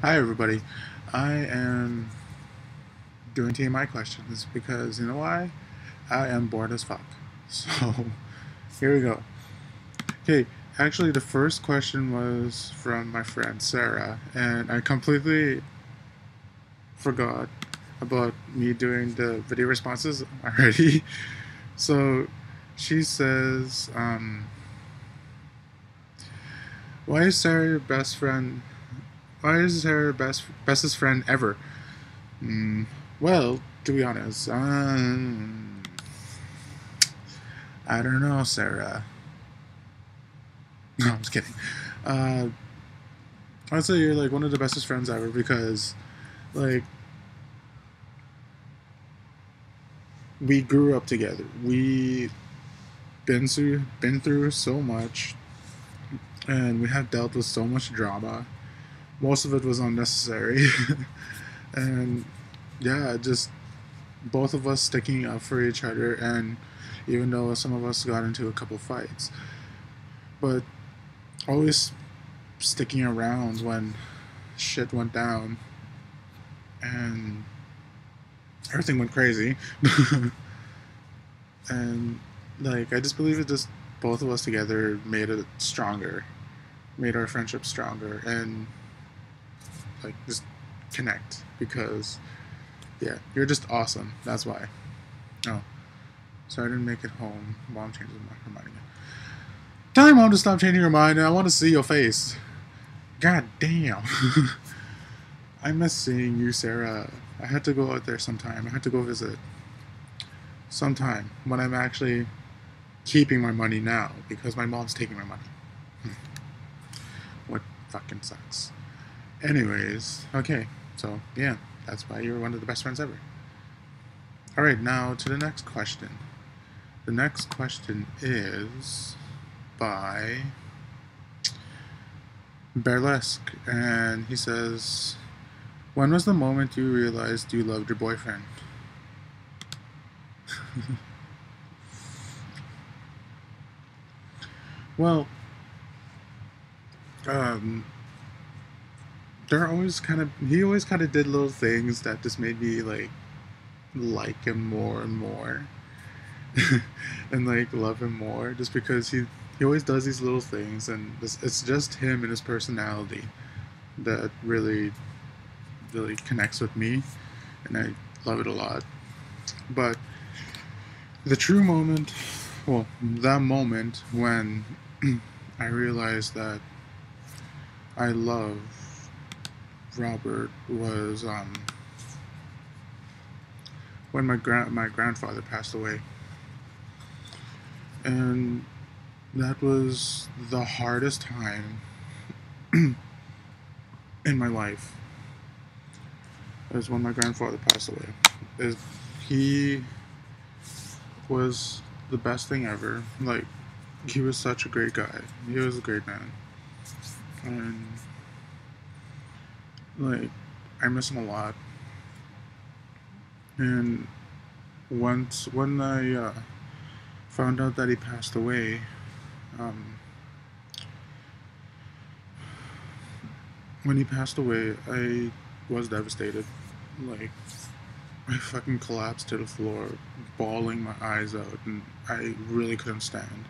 Hi everybody. I am doing TMI questions because you know why? I am bored as fuck. So here we go. Okay, actually the first question was from my friend Sarah, and I completely forgot about me doing the video responses already. So she says, why is Sarah your best friend? Why is Sarah your bestest friend ever? Mm, well, to be honest, I don't know, Sarah. No, I'm just kidding. Uh, I'd say you're like one of the bestest friends ever because, like, we grew up together. We been through so much, and we have dealt with so much drama. Most of it was unnecessary, and yeah, just both of us sticking up for each other. And even though some of us got into a couple fights, but always sticking around when shit went down and everything went crazy. And like I just believe it just both of us together made it stronger, made our friendship stronger, and like just connect because yeah, you're just awesome. That's why. Oh, sorry I didn't make it home. Mom changed her mind again. Tell your mom to stop changing her mind, and I want to see your face. God damn. I miss seeing you, Sarah. I had to go out there sometime. I had to go visit sometime when I'm actually keeping my money now because my mom's taking my money. What fucking sucks. Anyways, okay, so yeah, that's why you're one of the best friends ever. Alright, now to the next question. The next question is by Burlesque, and he says, when was the moment you realized you loved your boyfriend? Well, um, he always kind of did little things that just made me like him more and more. And like love him more just because he always does these little things, and it's just him and his personality that really connects with me, and I love it a lot. But the true moment, well, that moment when I realized that I love Robert was when my grandfather passed away, and that was the hardest time in my life. It was when my grandfather passed away. Is he was the best thing ever. Like he was such a great guy. He was a great man, and like I miss him a lot. And once when I found out that he passed away, um, when he passed away, I was devastated. Like I fucking collapsed to the floor, bawling my eyes out, and I really couldn't stand.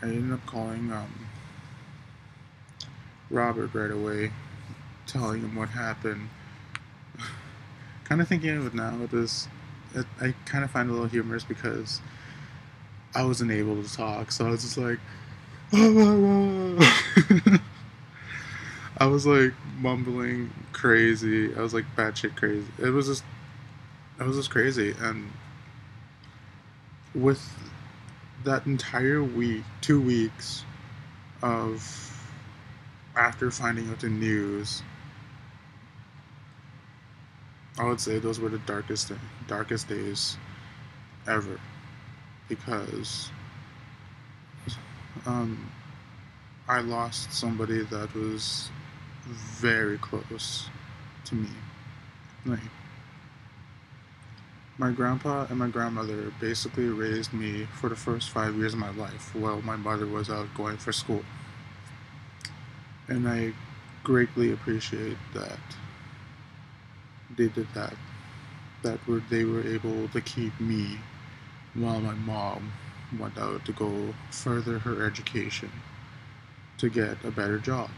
I ended up calling Robert right away, telling him what happened. Kind of thinking of it now, I kind of find it a little humorous because I wasn't able to talk, so I was just like, I was like mumbling crazy. I was like batshit crazy. It was just crazy, and with that entire week, 2 weeks of after finding out the news, I would say those were the darkest days ever because um, I lost somebody that was very close to me. Like my grandpa and my grandmother basically raised me for the first 5 years of my life while my mother was out going for school, and I greatly appreciate that they did that. They were able to keep me while my mom went out to go further her education to get a better job.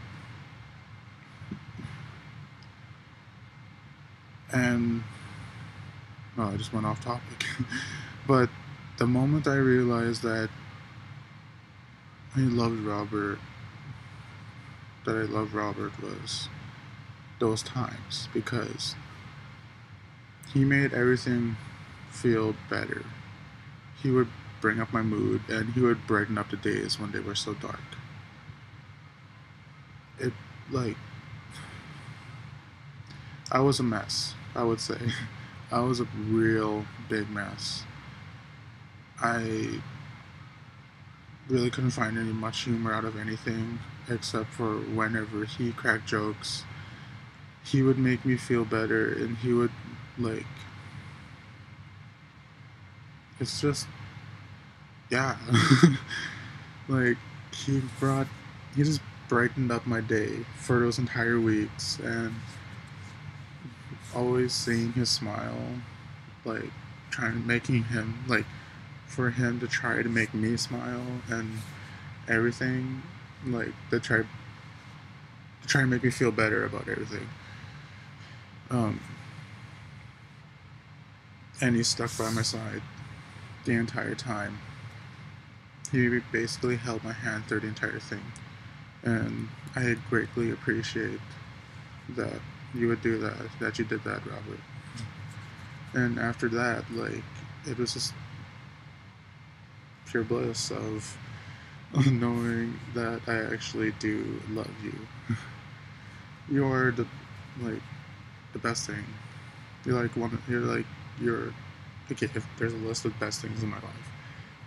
And I just went off topic. But the moment I realized that I loved Robert, was those times, because he made everything feel better. He would bring up my mood, and he would brighten up the days when they were so dark. It, like, I was a mess, I would say. I was a real big mess. I really couldn't find any much humor out of anything, except for whenever he cracked jokes. He would make me feel better, and he would, like, it's just, yeah. Like, he just brightened up my day for those entire weeks, and always seeing his smile, like, making him, like, for him to try to make me smile and everything, like, to try and make me feel better about everything. And he stuck by my side the entire time. He basically held my hand through the entire thing, and I greatly appreciate that you would do that you did that, Robert. And after that, like, it was just pure bliss of knowing that I actually do love you. You're like the best thing. You're okay, if there's a list of best things in my life,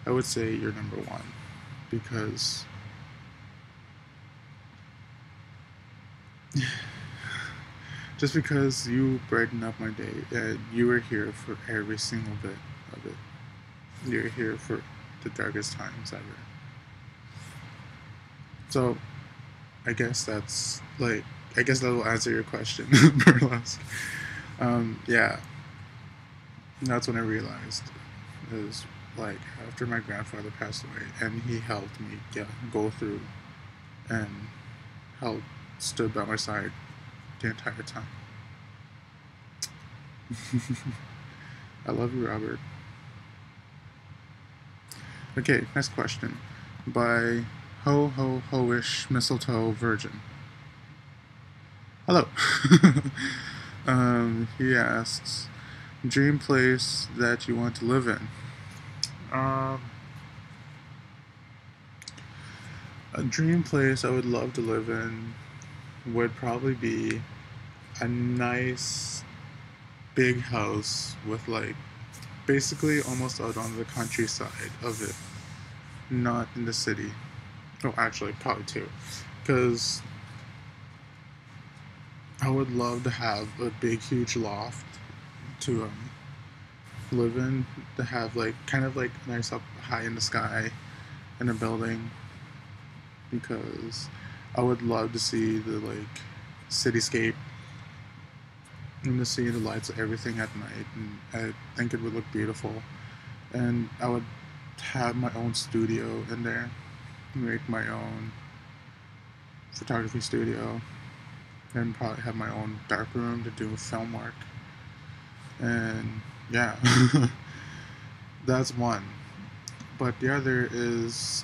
I would say you're number one, because just because you brighten up my day, and you were here for every single bit of it. You're here for the darkest times ever. So, I guess I guess that will answer your question, burlesque. Yeah, that's when I realized, is like, after my grandfather passed away, and he helped me go through, and stood by my side the entire time. I love you, Robert. Okay, next question. By Ho Ho Hoish Mistletoe Virgin. Hello. He asks, dream place that you want to live in. A dream place I would love to live in would probably be a nice big house with, like, basically almost out on the countryside of it, not in the city. Oh, actually, probably two, because I would love to have a big, huge loft to live in, to have, like, kind of like nice up high in the sky in a building, because I would love to see the, like, cityscape and to see the lights of everything at night, and I think it would look beautiful. And I would have my own studio in there, make my own photography studio, and probably have my own dark room to do film work. And yeah, that's one. But the other is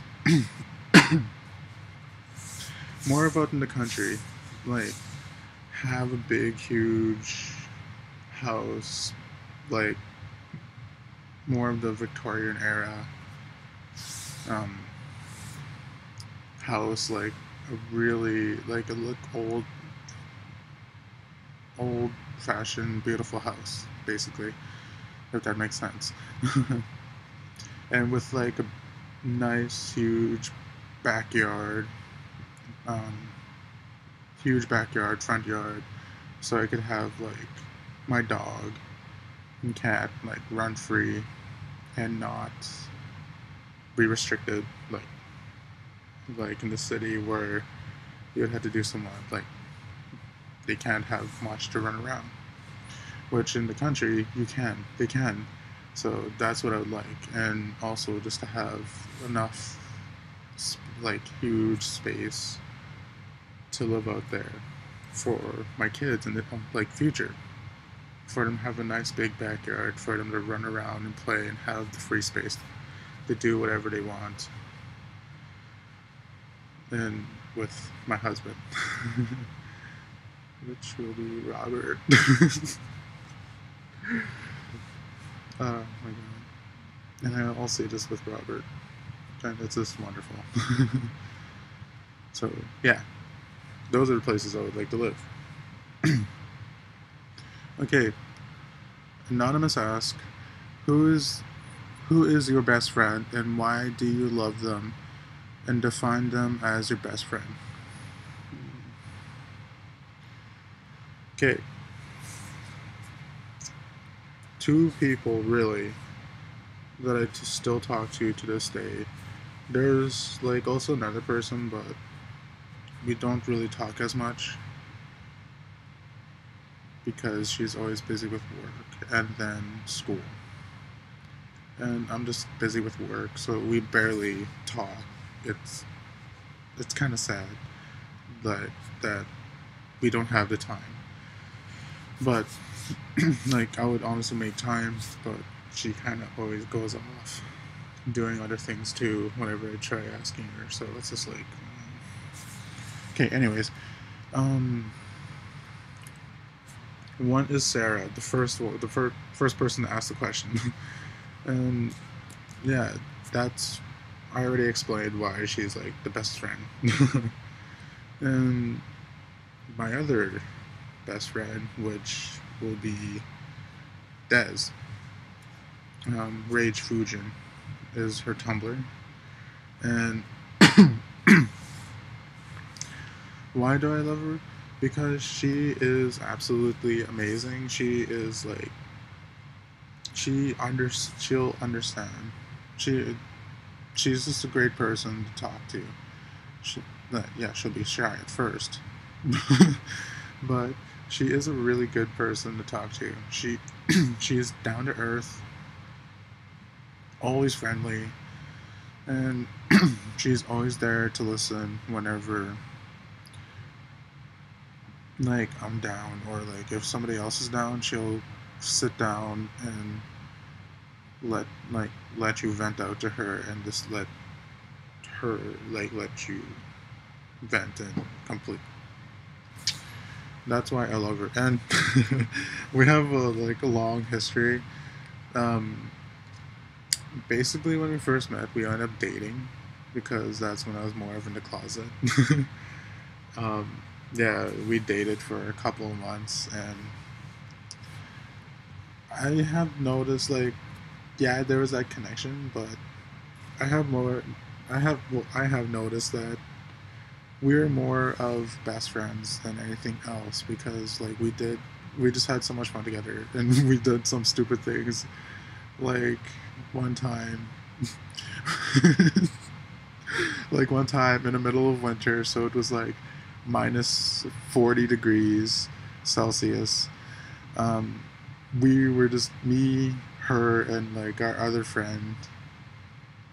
more about in the country, like, have a big, huge house, like, more of the Victorian era house, like a really, like, a look old fashioned beautiful house, basically, if that makes sense. And with, like, a nice huge backyard, front yard, so I could have, like, my dog and cat, like, run free and not be restricted, like in the city where you would have to do some, like, they can't have much to run around. Which in the country they can. So that's what I would like, and also just to have enough, like, huge space to live out there for my kids in the like future, for them to have a nice big backyard, for them to run around and play and have the free space to do whatever they want, and with my husband, which will be Robert. Oh my god. And I'll say this with Robert, and it's just wonderful. So yeah, those are the places I would like to live. Okay, Anonymous asks, who is your best friend and why do you love them, and define them as your best friend. Okay, two people really that I still talk to this day. There's like also another person, but we don't really talk as much because she's always busy with work and then school. And I'm just busy with work, so we barely talk. It's kind of sad that we don't have the time. But like I would honestly make time, but she kind of always goes off doing other things too whenever I try asking her. So it's just like, okay. Anyways, one is Sarah, the first person to ask the question, and yeah, that's I already explained why she's like the best friend. And my other best friend, which will be Des. Rage Fujin is her Tumblr, and why do I love her? Because she is absolutely amazing. She is like she'll understand. She's just a great person to talk to. She'll be shy at first, but she is a really good person to talk to. She's down to earth, always friendly, and she's always there to listen whenever like I'm down, or like if somebody else is down, she'll sit down and let you vent out to her, and just let her let you vent and complete. That's why I love her, and we have a long history. Basically, when we first met, we ended up dating because that's when I was more of in the closet. Yeah, we dated for a couple of months, and I have noticed yeah, there was that connection, but I have noticed that we're more of best friends than anything else, because we just had so much fun together, and we did some stupid things. Like one time one time in the middle of winter, so it was like minus 40 degrees Celsius. We were just me, her, and like our other friend,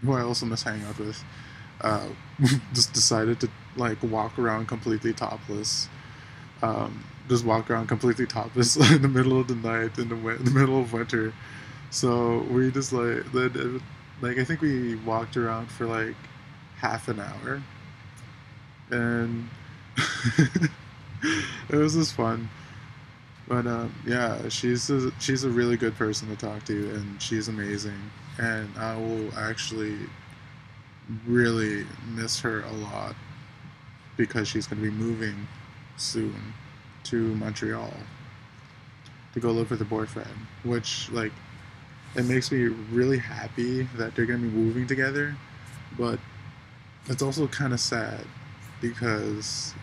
who I also miss hanging out with, just decided to like walk around completely topless. Just walk around completely topless in the middle of the night in the middle of winter. So we just I think we walked around for like half an hour, and it was just fun. But yeah, she's a really good person to talk to, and she's amazing. And I will actually really miss her a lot because she's going to be moving soon to Montreal to go live with her boyfriend, which it makes me really happy that they're going to be moving together, but it's also kind of sad because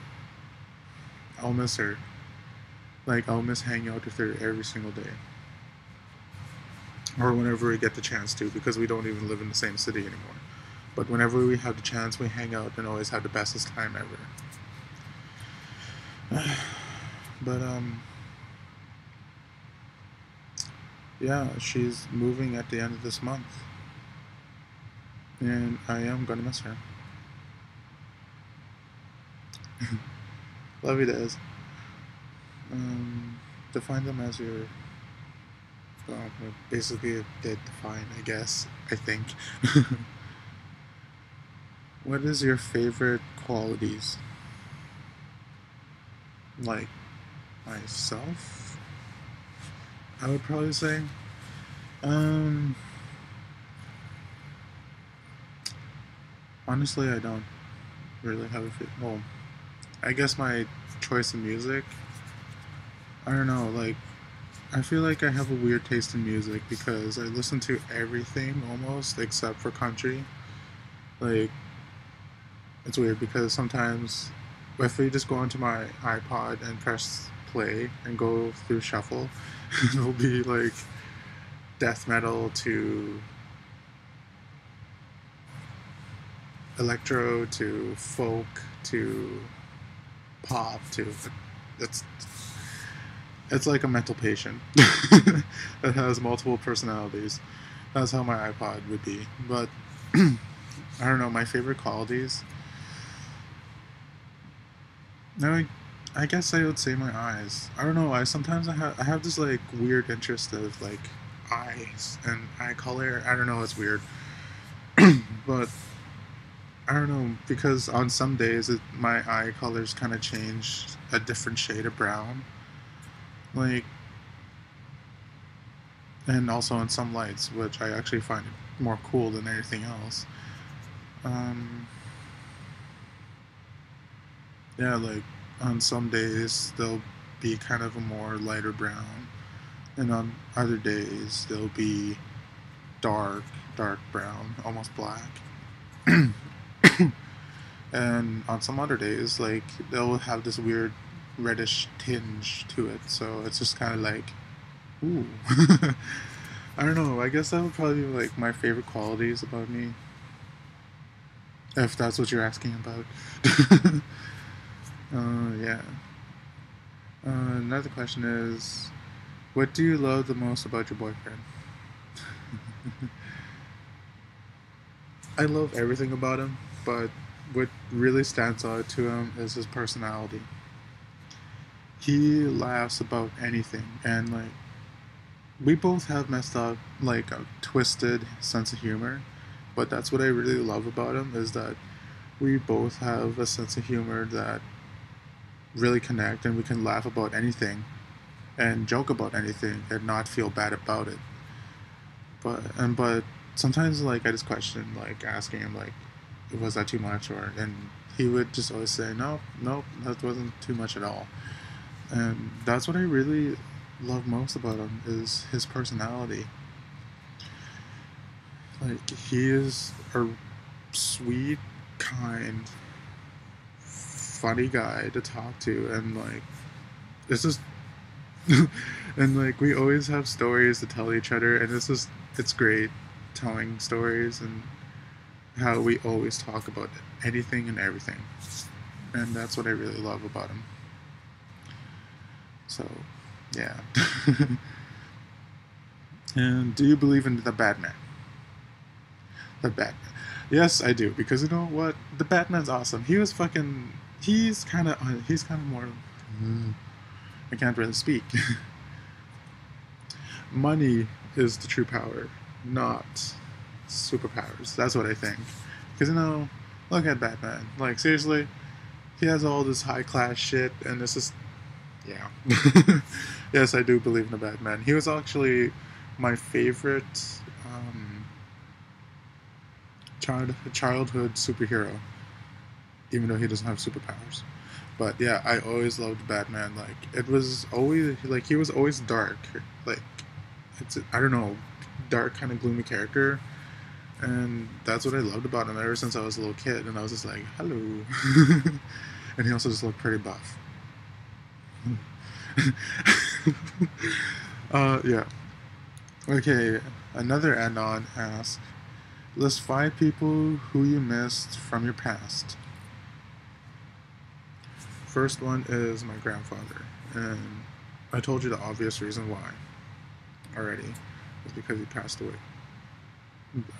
I'll miss her. I'll miss hanging out with her every single day, or whenever we get the chance to, because we don't even live in the same city anymore. But whenever we have the chance, we hang out and always have the bestest time ever. But yeah, she's moving at the end of this month, and I am gonna miss her. Love you, Des. Define them as your. Well, basically, it did define, I guess. I think. What is your favorite qualities? Like myself, I would probably say. Um, Honestly, I don't really have a well. I guess my choice in music. I don't know. Like, I feel like I have a weird taste in music because I listen to everything almost except for country. Like, it's weird because sometimes if we just go onto my iPod and press play and go through shuffle, it'll be like death metal to electro to folk to pop to it's it's like a mental patient that has multiple personalities. That's how my iPod would be. But I don't know, my favorite qualities. No, I guess I would say my eyes. I don't know. I have this like weird interest of like eyes and eye color. I don't know. It's weird, but I don't know because on some days my eye colors kind of change a different shade of brown, like, and also in some lights, which I actually find more cool than anything else. Um, yeah, like on some days they'll be kind of a more lighter brown, and on other days they'll be dark, dark brown, almost black. And on some other days, like they'll have this weird reddish tinge to it. So it's just kind of like, ooh. I don't know. I guess that would probably be like my favorite qualities about me, if that's what you're asking about. Yeah. Another question is, what do you love the most about your boyfriend? I love everything about him, but what really stands out to him is his personality. He laughs about anything, and like we both have messed up, like a twisted sense of humor, but that's what I really love about him is that we both have a sense of humor that really connect, and we can laugh about anything and joke about anything and not feel bad about it. But sometimes like I just question like asking him like was that too much or and he would just always say no, nope, that wasn't too much at all. And that's what I really love most about him is his personality. Like he is a sweet, kind, funny guy to talk to, and like it's just and like we always have stories to tell each other, and it's great telling stories and how we always talk about anything and everything, and that's what I really love about him. So, yeah. And do you believe in the Batman? The Batman. Yes, I do because you know what? The Batman's awesome. He was fucking. He's kind of more. I can't really speak. Money is the true power, not superpowers. That's what I think. Because you know, look at Batman. Like seriously, he has all this high class shit, and it's just yeah. Yes, I do believe in the Batman. He was actually my favorite childhood superhero, even though he doesn't have superpowers. But yeah, I always loved Batman. Like it was always like he was always dark. Like it's I don't know, dark kind of gloomy character, and that's what I loved about him ever since I was a little kid. And I was just like, hello, and he also just looked pretty buff. Yeah. Okay. Another anon asks, list 5 people who you missed from your past. First one is my grandfather, and I told you the obvious reason why already. It's because he passed away.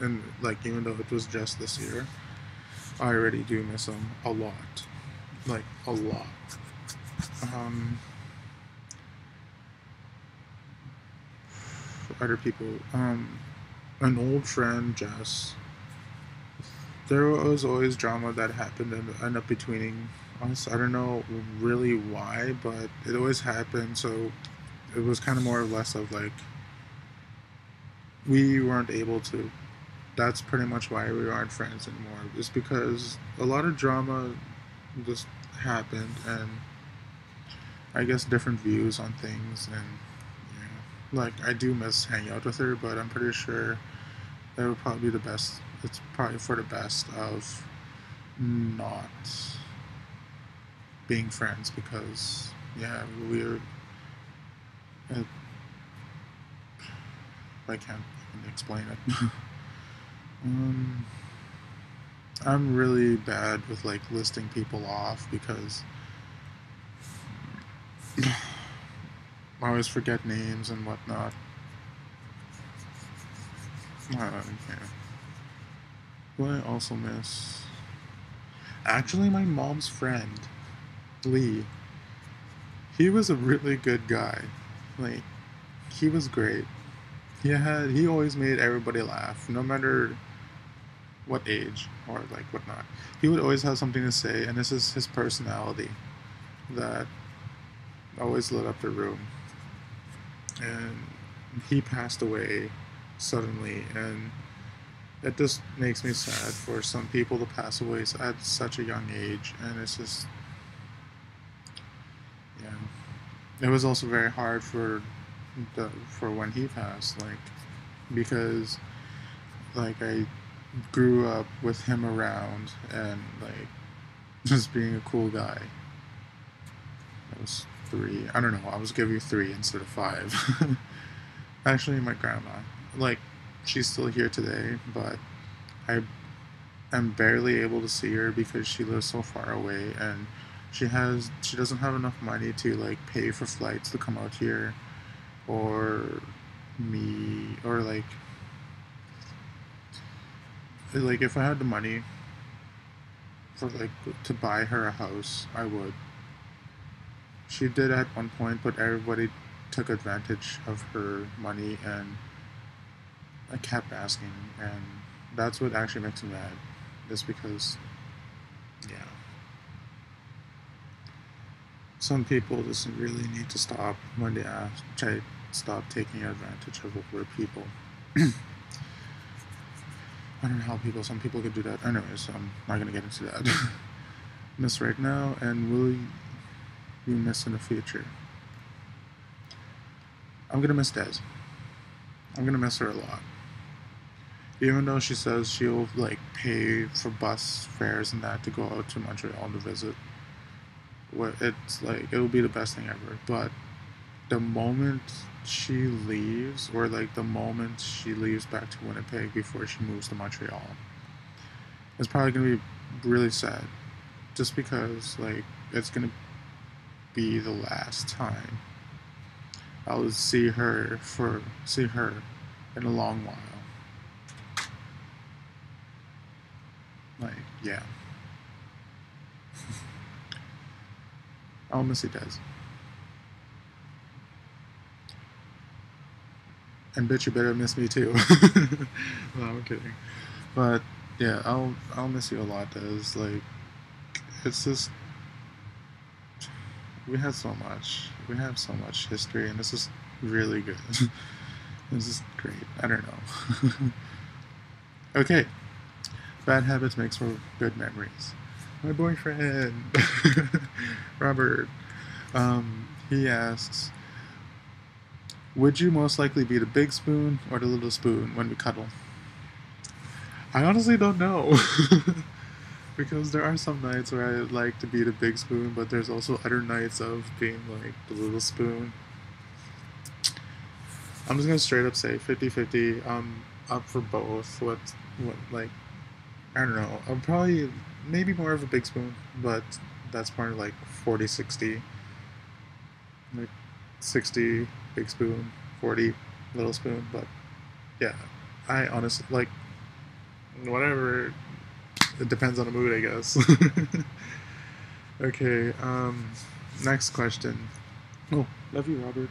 And like, even though it was just this year, I already do miss him a lot. Like, a lot. Um, Other people, an old friend, Jess. There was always drama that happened and end up between us. I don't know really why, but it always happened. So it was kind of more or less of like we weren't able to. That's pretty much why we aren't friends anymore. It's because a lot of drama just happened, and I guess different views on things. And yeah, like I do miss hanging out with her, but I'm pretty sure that would probably be the best. It's probably for the best of not being friends because yeah, we're. Uh, I can't even explain it. um, I'm really bad with like listing people off because I always forget names and whatnot. Yeah. What I also miss, actually, my mom's friend, Lee. He was a really good guy. Like, he was great. He always made everybody laugh, no matter what age or like whatnot. He would always have something to say, and this is his personality that always lit up the room. And he passed away suddenly, and it just makes me sad for some people to pass away at such a young age, and it's just yeah. It was also very hard for when he passed, like because like I grew up with him around and like just being a cool guy. It was three. I don't know. I was giving you three instead of five. Actually, my grandma, like, she's still here today, but I am barely able to see her because she lives so far away, and she doesn't have enough money to like pay for flights to come out here, or me, or like if I had the money for like to buy her a house, I would. She did at one point, but everybody took advantage of her money, and I kept asking, and that's what actually makes me mad. Just because, yeah, some people just really need to stop when they try stop taking advantage of other people. I don't know how some people could do that. Anyways, I'm not gonna get into that. Miss right now, and will you miss in the future? I'm gonna miss Des. I'm gonna miss her a lot. Even though she says she'll like pay for bus fares and that to go out to Montreal to visit, it's like it'll be the best thing ever. But the moment she leaves, or like the moment she leaves back to Winnipeg before she moves to Montreal, it's probably gonna be really sad. Just because like it's gonna be the last time I'll see her in a long while. Like, yeah. I'll miss you, Des. And bitch, you better miss me too. No, I'm kidding. But yeah, I'll miss you a lot, Des. Like, it's just we had so much. We have so much history, and this is really good. This is great. I don't know. Okay. Bad habits makes for good memories. My boyfriend, Robert, he asks, would you most likely be the big spoon or the little spoon when we cuddle? I honestly don't know. Because there are some nights where I like to be the big spoon, but there's also other nights of being like the little spoon. I'm just gonna straight up say 50-50. I'm up for both. Like, I don't know. I'm probably maybe more of a big spoon, but that's probably like 40, 60. Like 60 big spoon, 40 little spoon. But yeah, I honestly like whatever. It depends on the mood, I guess. Okay. Next question. Oh, love you, Robert.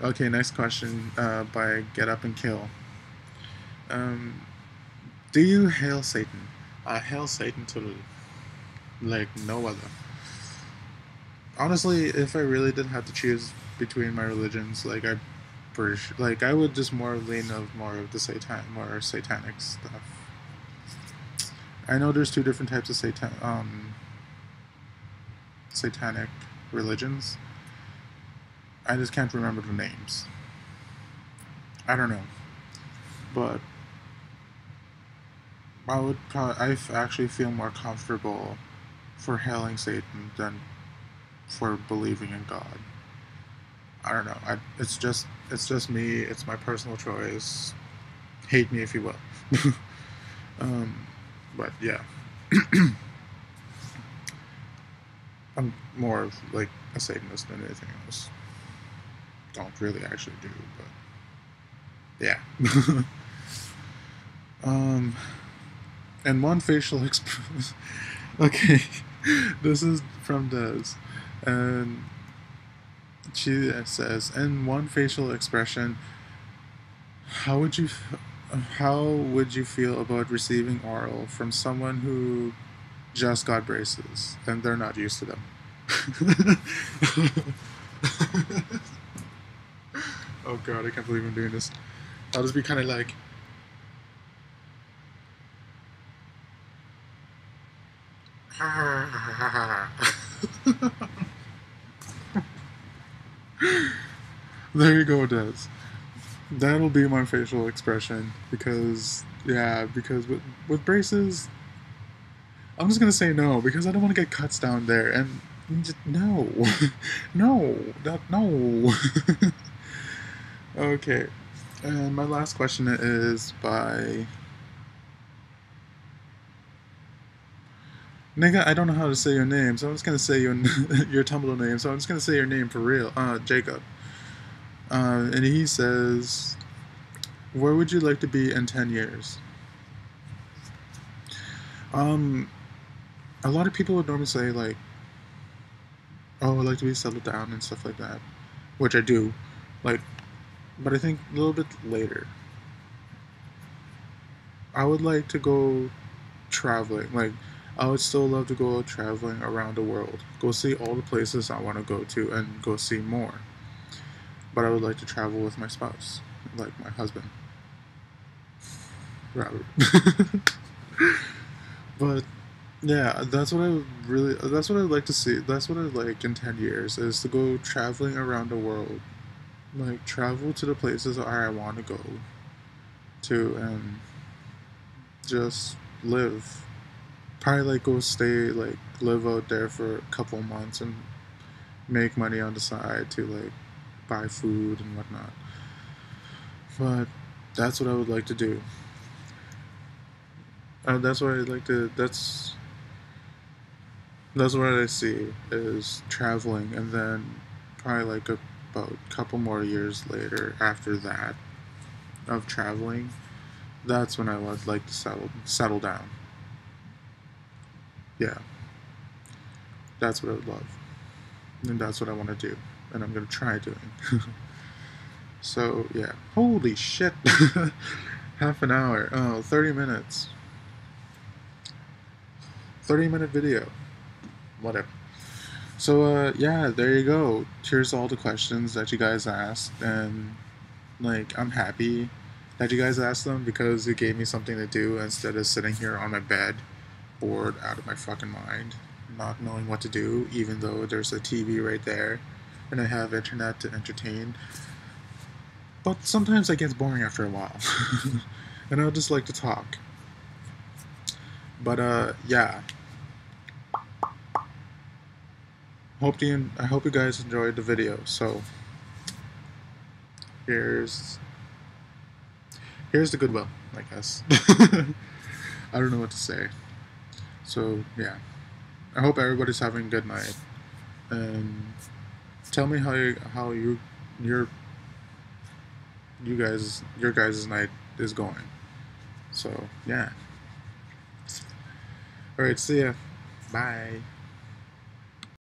Okay, next question. By Get Up and Kill. Um, do you hail Satan? I hail Satan to like no other. Honestly, if I really didn't have to choose between my religions, like like I would just more lean of more of the more satanic stuff. I know there's two different types of satanic religions. I just can't remember the names. I don't know, but I actually feel more comfortable for hailing Satan than for believing in God. I don't know. It's just me. It's my personal choice. Hate me if you will. um, but yeah, I'm more of like a Satanist than anything else. Don't really actually do, but yeah. um, and one facial expression. Okay, this is from Des, and she says, in one facial expression, how would you how would you feel about receiving oral from someone who just got braces and they're not used to them? Oh god, I can't believe I'm doing this. I'll just be kind of like, there you go, Des. That'll be my facial expression because yeah, because with braces, I'm just gonna say no because I don't want to get cuts down there and just, no, no, no. Okay, and my last question is by nigga. I don't know how to say your name, so I'm just gonna say your your Tumblr name. So I'm just gonna say your name for real. Jacob. And he says, where would you like to be in 10 years? Um, a lot of people would normally say, like, oh, I'd like to be settled down and stuff like that, which I do. Like, but I think a little bit later. I would like to go traveling. Like, I would still love to go traveling around the world, go see all the places I want to go to, and go see more. But I would like to travel with my spouse, like my husband, Robert. But yeah, that's what I would really. That's what I'd like to see. That's what I'd like in 10 years is to go traveling around the world, like travel to the places that I want to go to, and just live. Probably like go stay, like live out there for a couple months and make money on the side to like buy food and whatnot. But that's what I would like to do. That's what I'd like to. That's what I see is traveling, and then probably like about a couple more years later after that of traveling, that's when I would like to settle down. Yeah, that's what I would love, and that's what I want to do, and I'm gonna try doing. So yeah, holy shit, half an hour. Oh, 30 minutes. 30-minute video. Whatever. So yeah, there you go. Here's all the questions that you guys asked, and like I'm happy that you guys asked them because it gave me something to do instead of sitting here on my bed, bored out of my fucking mind, not knowing what to do, even though there's a TV right there, and I have internet to entertain. But sometimes it gets boring after a while, and I just like to talk. But yeah. I hope you guys enjoyed the video. So here's here's the goodwill, I guess. I don't know what to say. So yeah, I hope everybody's having a good night, and tell me how your your guys' night is going. So yeah, all right, see ya, bye.